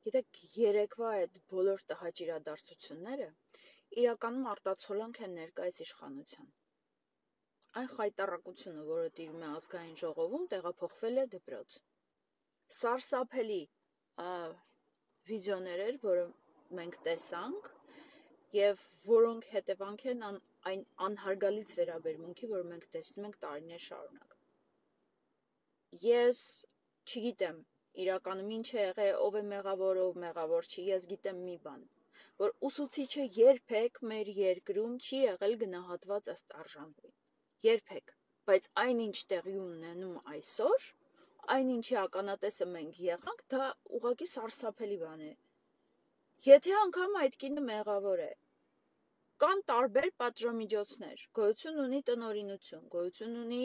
Գիտեք, երեկվա այդ բոլոր տհաճ իրադարձությունները իրականում արտացոլանք են ներկայիս իշխանության։ Այն խայտառակությունը, որը տիրում է ազգային ժողովում, տեղափոխվել է դպրոց։ Սարսափելի վիդեոներ էր, որը մենք տեսանք, եւ որոնք հետևանք են այն անհարգալից վերաբերմունքի, որ մենք տեսնում ենք տարիներ շարունակ։ Ես չգիտեմ իրականում ինչ է եղել, ով է մեղավոր, ով մեղավոր չի, ես գիտեմ մի բան, որ ուսուցիչը երբեք մեր երկրում չի եղել գնահատված ըստ արժանվի, երբեք, բայց այնինչ տեղի ունենում այսօր, այնինչի ականատեսը մենք եղանք, դա ուղղակի սարսափելի բան է, եթե անգամ այդ կինը մեղավոր է, կան տարբեր պատժամիջոցներ, գոյություն ունի տնօրինություն, գոյություն ունի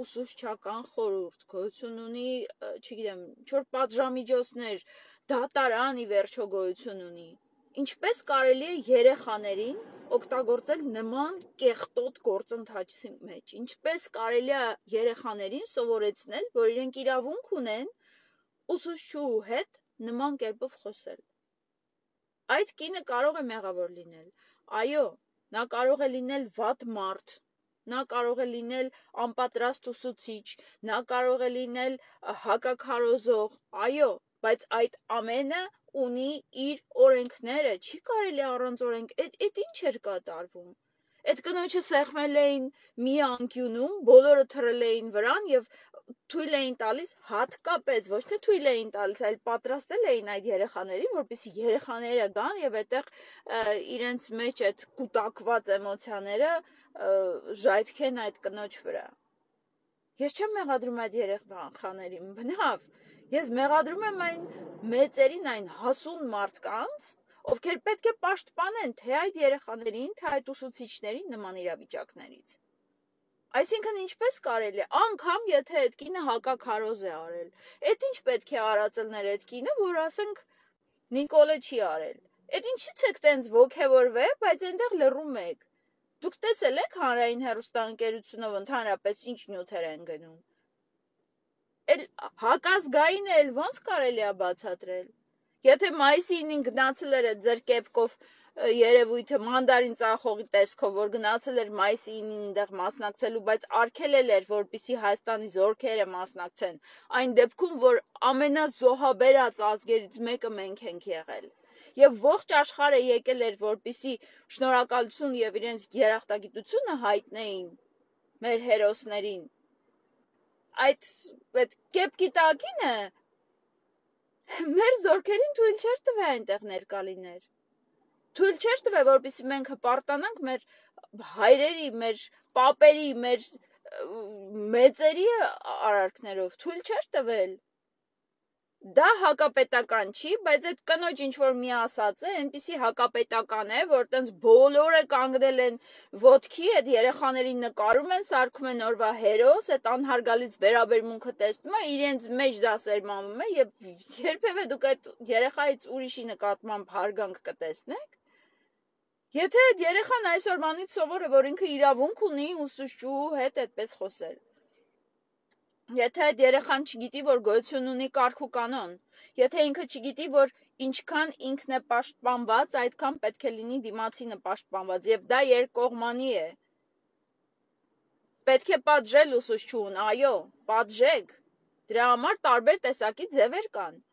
ուսուցչական խորհուրդ, գոյություն ունի, չգիտեմ, ինչ-որ պատժամիջոցներ, դատարան ի վերջո գոյություն ունի։ Ինչպես կարելի է երեխաներին օգտագործել նման կեղտոտ գործընթացի մեջ, ինչպես կարելի է երեխաներին սովորեցնել, որ իրենք իրավունք ունեն ուսուցչուհու հետ նման կերպով խոսել։ Այդ կինը կարող է մեղավոր լինել, այո, նա կարող է լինել վատ մարդ, նա կարող է լինել անպատրաստ ուսուցիչ, նա կարող է լինել հակաքարոզող, այո, բայց այդ ամենը ունի իր օրենքները, չի կարելի առանց օրենք, այդ ինչ էր կատարվում։ Այդ կնոջը սեղմել էին մի անկյունում, բոլորը թռել էին վրան եւ թույլ էին տալիս, հատկապես ոչ թե թույլ էին տալիս, այլ պատրաստել էին այդ երեխաներին, որպեսզի երեխաները գան եւ այդտեղ իրենց մեջ այդ կուտակված էմոցիաները ժայթքեն այդ կնոջ վրա։ Ես չեմ մեղադրում այդ երեխաներին, բնավ, ես մեղադրում եմ այն մեծերին, այն հասուն մարդկանց, ովքեր պետք է պաշտպանեն թե այդ երեխաներին, թե այդ ուսուցիչներին նման իրավիճակներից։ Այսինքն ինչպես կարելի է, անգամ եթե այդ կինը հակաքարոզ է արել, այդ ինչ պետք է արածելներ այդ կինը, որ ասենք Նիկոլը չի արել։ Այդ ինչից եք տենց ոգևորվել, բայց այնտեղ լռում եք։ Դուք տեսել եք հանրային հեռուստաընկերությունով ընդհանրապես ինչ նյութեր են գնում։ Էլ հակազգային էլ ոնց կարելի է բացատրել։ Եթե մայիսի 9-ին գնացել էր այդ ձեր կեպկով երևույթը մանդարին ծախողի տեսքով, որ գնացել էր մայիսի 9-ին այնտեղ մասնակցելու, բայց արգելել էր, որպեսզի Հայաստանի զորքերը մասնակցեն, այն դեպքում, որ ամենազոհաբերած ազգերից մեկը մենք ենք եղել։ Եվ ողջ աշխարհը եկել էր, որպեսզի շնորհակալություն եւ իրենց երախտագիտությունը հայտնեին մեր հերոսներին։ Այդ կեպկի տակինը մեր զորքերին թույլ չէր տվել այնտեղ ներկա լինել։ Թույլ չէր տվել, որպեսզի մենք հպարտանանք մեր հայրերի, մեր պապերի, մեր մեծերի արարքներով, թույլ չէր տվել։ Դա հակապետական չի, բայց այդ կնոջ ինչ-որ մի ասած է, այնպիսի հակապետական է, որ տենց բոլորը կանգնել են ոտքի, այդ երեխաներին նկարում են, սարքում են օրվա հերոս, այդ անհարգալից վերաբերմունքը տեսնում է, իրենց մեջ դա սերմանում է եւ երբևէ դուք այդ երեխայից ուրիշի նկատմամբ հարգանք կտեսնեք։ Եթե այդ երեխան այսօրվանից սովոր է, որ ինքը իրավունք ունի ուսուցչուհու հետ այդպես խոսել։ Եթե այդ երեխան չգիտի, որ գոյություն ունի կարգ ու կանոն, եթե ինքը չգիտի, որ ինչքան ինքն է պաշտպանված, այդքան պետք է լինի դիմացինը պաշտպանված, եւ դա երկկողմանի է։ Պետք է պատժել ուսուցչուհուն, այո, պատժեք։ Դրա համար տարբեր տեսակի ձևեր կան։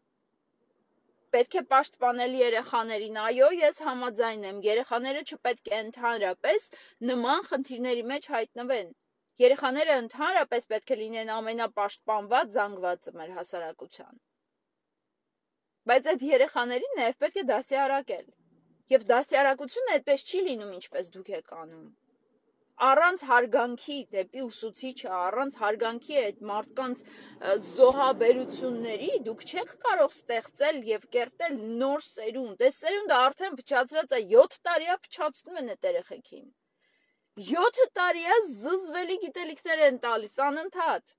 Պետք է պաշտպանել երեխաներին, այո, ես համաձայն եմ, երեխաները չպետք է ընդհանրապես նման խնդիրների մեջ հայտնվեն։ Երեխաները ընդհանրապես պետք է լինեն ամենապաշտպանված զանգվածը մեր հասարակության։ Բայց այդ երեխաներին նաև պետք է դաստիարակել։ Եվ դաստիարակությունը այդպես չի լինում, ինչպես դուք եք անում։ Առանց հարգանքի դեպի ուսուցիչը, առանց հարգանքի այդ մարդկանց զոհաբերությունների դուք չեք կարող ստեղծել եւ կերտել նոր սերունդ։ Այս սերունդը արդեն փչացրած է 7 տարի է փչացնում են այդ երեխեքին։ 7 տարի է զզվելի գիտելիքներ են տալիս անընդհատ։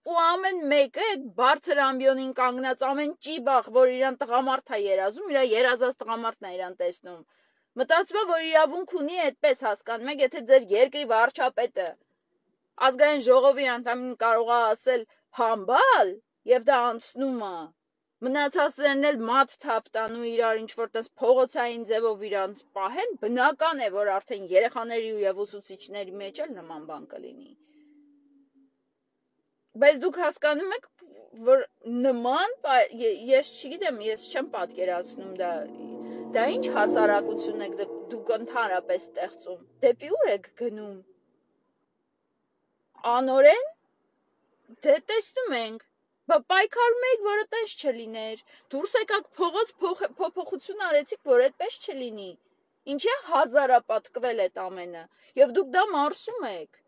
Ու ամեն մեկը այդ բարձր ամբիոնին կանգնած ամեն ճիբախ, որ իրան տղամարդ է երազում, իր երազած տղամարդն է իրան տեսնում։ Մտածում եմ, որ իրավունք ունի այդպես հասկանում եք, եթե ձեր երկրի վարչապետը ազգային ժողովի անդամին կարող է ասել համբալ, եւ դա անցնում է, Մնացածներն էլ մատ թափ տան ու իրար ինչ-որ տես փողոցային ձևով իրանց պահեն, բնական է, որ արդեն երեխաների ու եւ ուսուցիչների մեջ էլ նման բան կլինի։ Բայց դուք հասկանում եք, որ նման, ես չգիտեմ, ես չեմ պատկերացնում դա ինչ հասարակություն եք դուք ընդհանրապես ստեղծում, դեպի ուր եք գնում։ Անորեն, դե տեսնում ենք, բա պայքարում եք, որ այդպես չլիներ, դուրս եկաք փողոց փոփոխություն արեցիք, որ այդպես չլինի, ինչ է հազարապատկվել այդ ամենը, և դուք դա մարսում եք։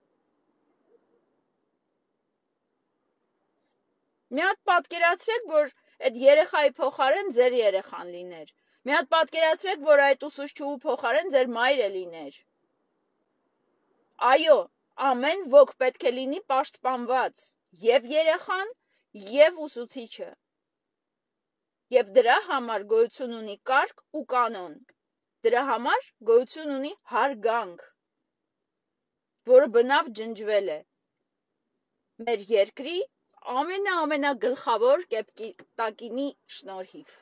Մի հատ պատկերացրեք, որ այդ երեխայի փոխարեն ձեր երեխան լիներ, մի հատ պատկերացրեք, որ այդ ուսուցչուհու փոխարեն ձեր մայրը լիներ։ Այո, ամեն ոք պետք է լինի պաշտպանված, և երեխան, և ուսուցիչը, և դրա համար գոյություն ունի կարգ ու կանոն, դրա համար գոյություն ունի հարգանք, որը բնավ ջնջվել է մեր երկրի ամենագլխավոր կեպտակինի շնորհիվ։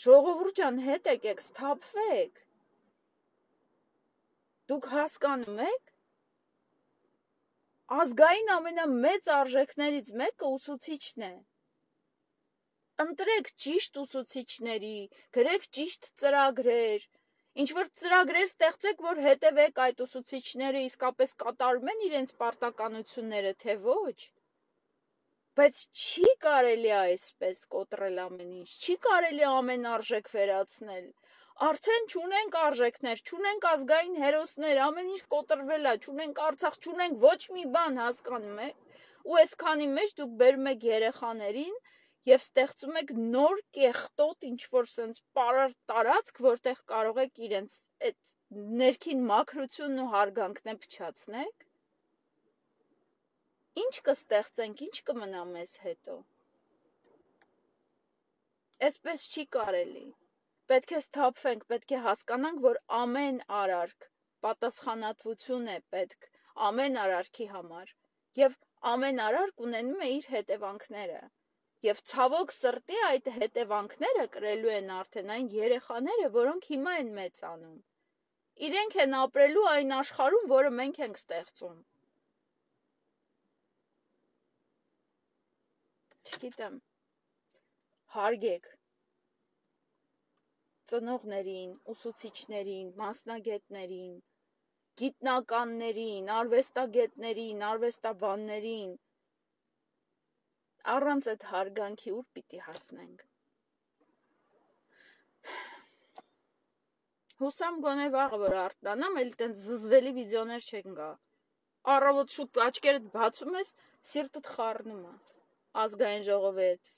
Ժողովուրդ ջան, հետ եկեք, սթափվեք, դուք հասկանում եք, ազգային ամենամեծ արժեքներից մեկը ուսուցիչն է։ Ընտրեք ճիշտ ուսուցիչների, գրեք ճիշտ ծրագրեր, ինչ-որ ծրագրեր ստեղծեք, որ հետևեք այդ ուսուցիչները իսկապես կատարում են իրենց պարտականությունները, թե ոչ։ Բայց չի կարելի այսպես կոտրել ամեն ինչ, չի կարելի ամեն արժեք վերացնել։ Արդեն չունենք արժեքներ, չունենք ազգային հերոսներ, ամեն ինչ կոտրվել է, չունենք Արցախ, չունենք ոչ մի բան, հասկանում եք։ Ու այսքանի մեջ դուք բերում եք երեխաներին և ստեղծում եք նոր կեղտոտ ինչ-որ սենց պարարտ տարածք, որտեղ կարող եք իրենց այդ ներքին մաքրությունն ու հարգանքն է փչացնեք։ Ինչ կստեղծենք, ինչ կմնա մեզ հետո։ Այսպես չի կարելի։ Պետք է սթափվենք, պետք է հասկանանք, որ ամեն արարք պատասխանատվություն է պետք ամեն արարքի համար, և ամեն արարք ունենում է իր հետևանքները, և ցավոք սրտի այդ հետևանքները կրելու են արդեն այն երեխաները, որոնք հիմա են մեծանում, իրենք են ապրելու այն աշխարհում, որը մենք ենք ստեղծում։ Չգիտեմ, հարգեք ծնողներին, ուսուցիչներին, մասնագետներին, գիտնականներին, արվեստագետներին, արվեստաբաններին, առանց այդ հարգանքի ուր պիտի հասնենք։ Հուսամ գոնե վաղը, որ արթնանամ, էլ տենց զզվելի վիդեոներ չեն գա։ Առավոտ շուտ աչքերդ բացում ես, սիրտդ խառնում է։ Ազգային ժողովի այդ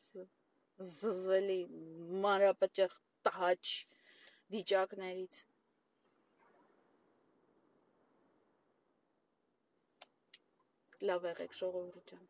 զզվելի մանրապճեղ տհաճ վիճակներից։ Լավ եղեք, ժողովուրդ ջան։